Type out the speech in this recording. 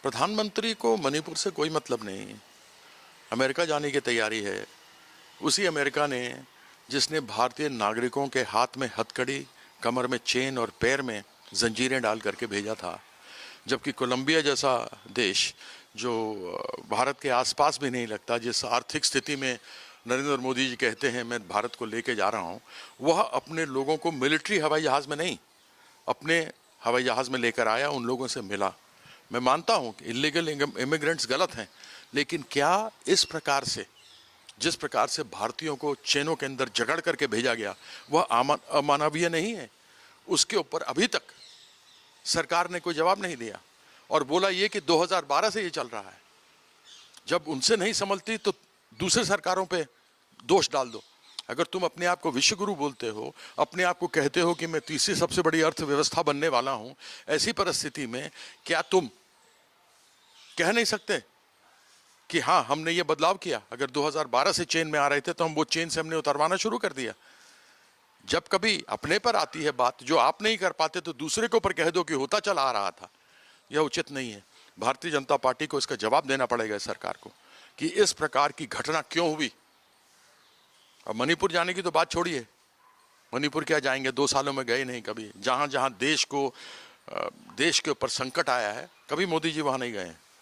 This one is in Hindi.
प्रधानमंत्री को मणिपुर से कोई मतलब नहीं। अमेरिका जाने की तैयारी है। उसी अमेरिका ने जिसने भारतीय नागरिकों के हाथ में हथकड़ी, कमर में चेन और पैर में जंजीरें डाल करके भेजा था, जबकि कोलंबिया जैसा देश जो भारत के आसपास भी नहीं लगता, जिस आर्थिक स्थिति में नरेंद्र मोदी जी कहते हैं मैं भारत को लेके जा रहा हूं, वह अपने लोगों को मिलिट्री हवाई जहाज में नहीं, अपने हवाई जहाज में लेकर आया, उन लोगों से मिला। मैं मानता हूं कि इलीगल इमिग्रेंट्स गलत हैं, लेकिन क्या इस प्रकार से, जिस प्रकार से भारतीयों को चेनों के अंदर जकड़ करके भेजा गया, वह अमानवीय नहीं है? उसके ऊपर अभी तक सरकार ने कोई जवाब नहीं दिया और बोला ये कि 2012 से ये चल रहा है। जब उनसे नहीं संभलती तो दूसरे सरकारों पे दोष डाल दो। अगर तुम अपने आप को विश्वगुरु बोलते हो, अपने आप को कहते हो कि मैं तीसरी सबसे बड़ी अर्थव्यवस्था बनने वाला हूं, ऐसी परिस्थिति में क्या तुम कह नहीं सकते कि हाँ हमने ये बदलाव किया? अगर 2012 से चेन में आ रहे थे तो हम वो चेन से हमने उतरवाना शुरू कर दिया। जब कभी अपने पर आती है बात, जो आप नहीं कर पाते तो दूसरे के ऊपर कह दो कि होता चला आ रहा था। यह उचित नहीं है। भारतीय जनता पार्टी को इसका जवाब देना पड़ेगा सरकार को कि इस प्रकार की घटना क्यों हुई। अब मणिपुर जाने की तो बात छोड़िए, मणिपुर क्या जाएंगे, 2 सालों में गए नहीं कभी। जहां जहां देश के ऊपर संकट आया है, कभी मोदी जी वहां नहीं गए हैं।